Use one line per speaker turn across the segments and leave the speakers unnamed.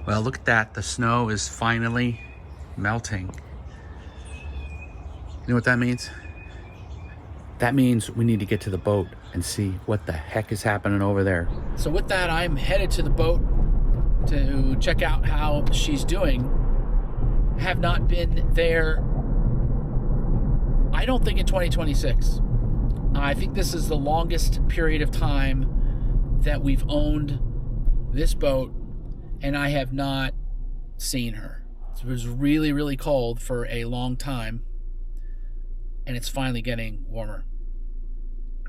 Well, look at that. The snow is finally melting. You know what that means? That means we need to get to the boat and see what the heck is happening over there. So with that, I'm headed to the boat to check out how she's doing. Have not been there, I don't think, in 2026. I think this is the longest period of time that we've owned this boat, and I have not seen her. It was really, really cold for a long time, and it's finally getting warmer.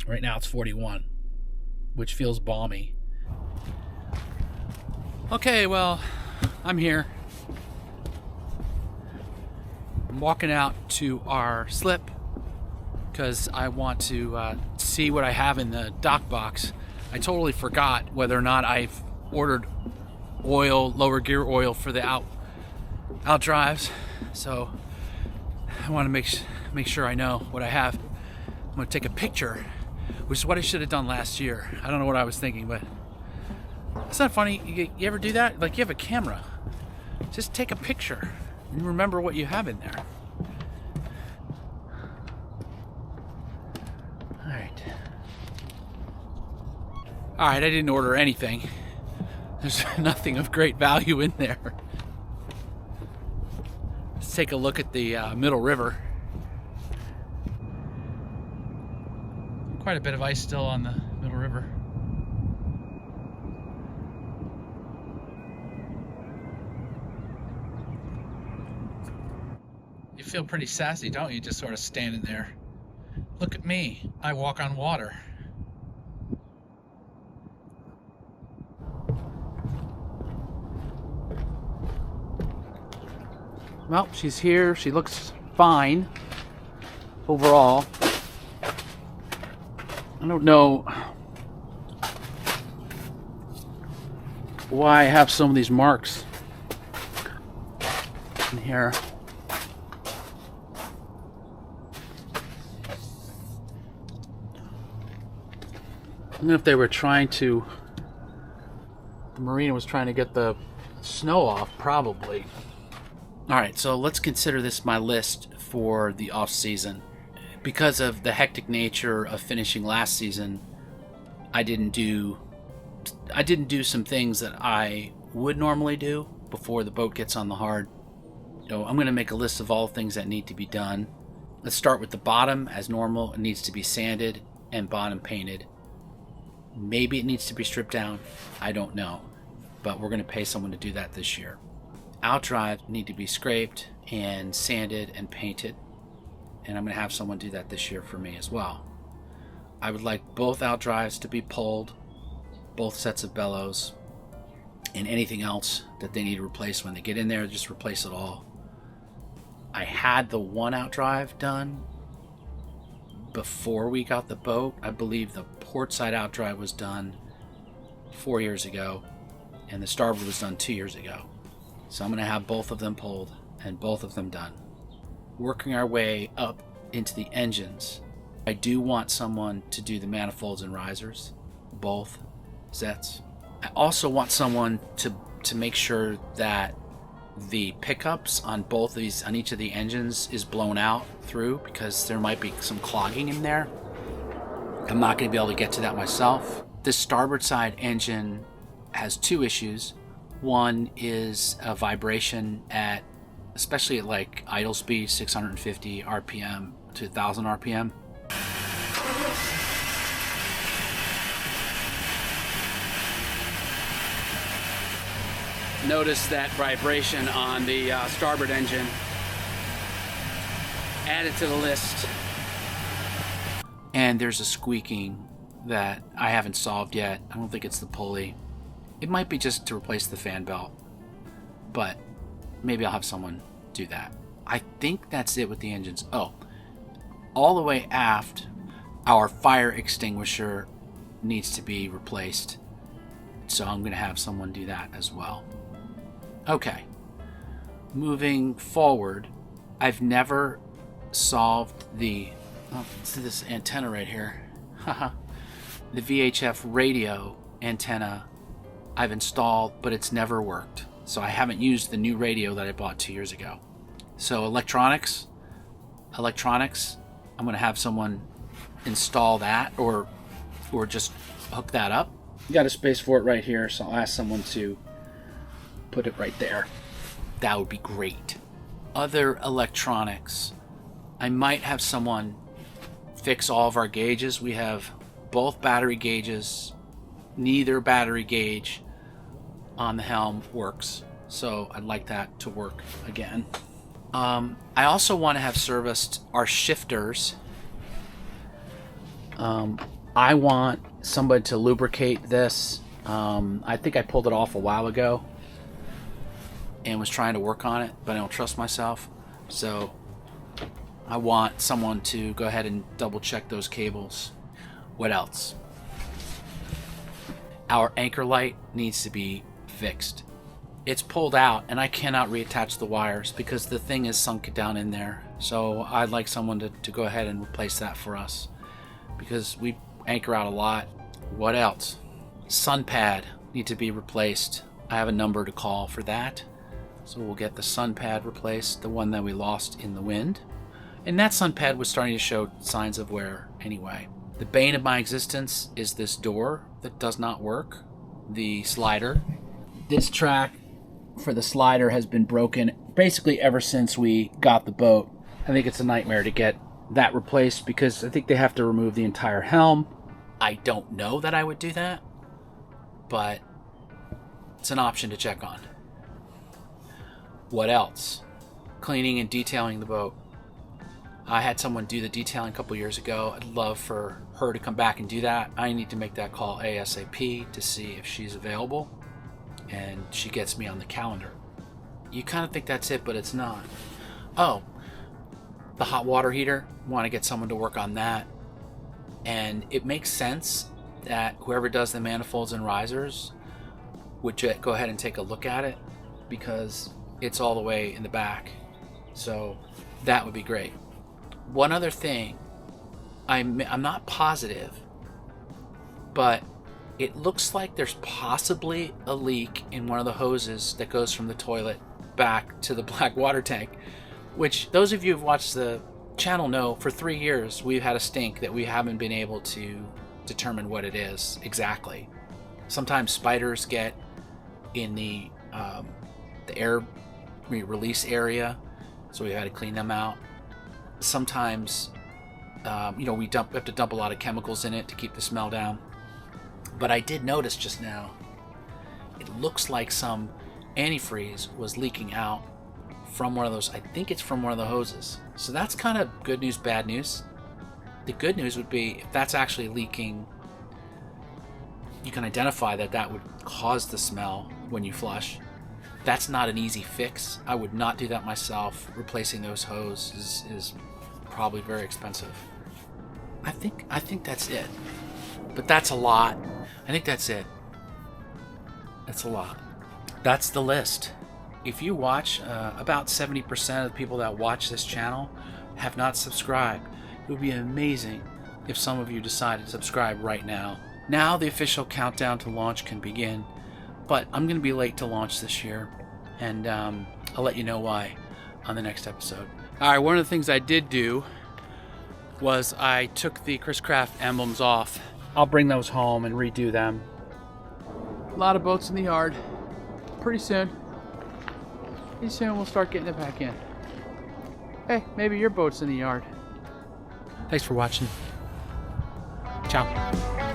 Right now it's 41, which feels balmy. Okay, well, I'm here. I'm walking out to our slip because I want to see what I have in the dock box. I totally forgot whether or not I've ordered oil, lower gear oil for the Outdrives. So I want to make sure I know what I have. I'm going to take a picture, which is what I should have done last year. I don't know what I was thinking, but it's not funny. You ever do that? Like, you have a camera. Just take a picture and remember what you have in there. All right, I didn't order anything. There's nothing of great value in there. Let's take a look at the Middle River. Quite a bit of ice still on the Middle River. You feel pretty sassy, don't you? Just sort of standing there. Look at me. I walk on water. Well, she's here. She looks fine overall. I don't know why I have some of these marks in here. I don't know if they were trying to... The Marina was trying to get the snow off, probably. Alright, so let's consider this my list for the off-season. Because of the hectic nature of finishing last season, I didn't do some things that I would normally do before the boat gets on the hard. So I'm going to make a list of all things that need to be done. Let's start with the bottom. As normal, it needs to be sanded and bottom painted. Maybe it needs to be stripped down. I don't know. But we're going to pay someone to do that this year. Outdrive need to be scraped and sanded and painted, and I'm going to have someone do that this year for me as well. I would like both outdrives to be pulled, both sets of bellows, and anything else that they need to replace when they get in there, just replace it all. I had the one outdrive done before we got the boat. I believe the port side outdrive was done 4 years ago, and the starboard was done 2 years ago. So I'm going to have both of them pulled and both of them done. Working our way up into the engines, I do want someone to do the manifolds and risers, both sets. I also want someone to make sure that the pickups on both of these, on each of the engines, is blown out through, because there might be some clogging in there. I'm not going to be able to get to that myself. The starboard side engine has two issues. One is a vibration at, especially at like idle speed, 650 RPM to 1000 RPM. Notice that vibration on the starboard engine. Add it to the list. And there's a squeaking that I haven't solved yet. I don't think it's the pulley. It might be just to replace the fan belt, but maybe I'll have someone do that. I think that's it with the engines. Oh, all the way aft, our fire extinguisher needs to be replaced, so I'm going to have someone do that as well. Okay, moving forward, I've never solved the, let's do this antenna right here. The VHF radio antenna I've installed, but it's never worked. So I haven't used the new radio that I bought 2 years ago. So electronics, I'm going to have someone install that or just hook that up. Got a space for it right here, so I'll ask someone to put it right there. That would be great. Other electronics, I might have someone fix all of our gauges. We have both battery gauges. Neither battery gauge on the helm works, so I'd like that to work again. I also want to have serviced our shifters. I want somebody to lubricate this. I think I pulled it off a while ago and was trying to work on it, but I don't trust myself, so I want someone to go ahead and double check those cables. What else? Our anchor light needs to be fixed. It's pulled out and I cannot reattach the wires because the thing is sunk down in there. So I'd like someone to go ahead and replace that for us because we anchor out a lot. What else? Sun pad need to be replaced. I have a number to call for that. So we'll get the sun pad replaced, the one that we lost in the wind. And that sun pad was starting to show signs of wear anyway. The bane of my existence is this door that does not work, the slider. This track for the slider has been broken basically ever since we got the boat. I think it's a nightmare to get that replaced because I think they have to remove the entire helm. I don't know that I would do that, but it's an option to check on. What else? Cleaning and detailing the boat. I had someone do the detailing a couple years ago. I'd love for her to come back and do that. I need to make that call ASAP to see if she's available, and she gets me on the calendar. You kind of think that's it, but it's not. Oh, the hot water heater. Want to get someone to work on that. And it makes sense that whoever does the manifolds and risers would go ahead and take a look at it because it's all the way in the back. So that would be great. One other thing, I'm not positive, but it looks like there's possibly a leak in one of the hoses that goes from the toilet back to the black water tank, which those of you who've watched the channel know for 3 years we've had a stink that we haven't been able to determine what it is exactly. Sometimes spiders get in the air release area, so we had to clean them out. Sometimes we have to dump a lot of chemicals in it to keep the smell down. But I did notice just now, it looks like some antifreeze was leaking out from one of those. I think it's from one of the hoses. So that's kind of good news, bad news. The good news would be if that's actually leaking, you can identify that would cause the smell when you flush. That's not an easy fix. I would not do that myself. Replacing those hoses is probably very expensive. I think that's it. But that's a lot. I think that's it. That's a lot. That's the list. If you watch, about 70% of the people that watch this channel have not subscribed. It would be amazing if some of you decided to subscribe right now. Now the official countdown to launch can begin, but I'm going to be late to launch this year, and I'll let you know why on the next episode. Alright, one of the things I did do was I took the Chris Craft emblems off. I'll bring those home and redo them. A lot of boats in the yard. Pretty soon we'll start getting it back in. Hey, maybe your boat's in the yard. Thanks for watching. Ciao.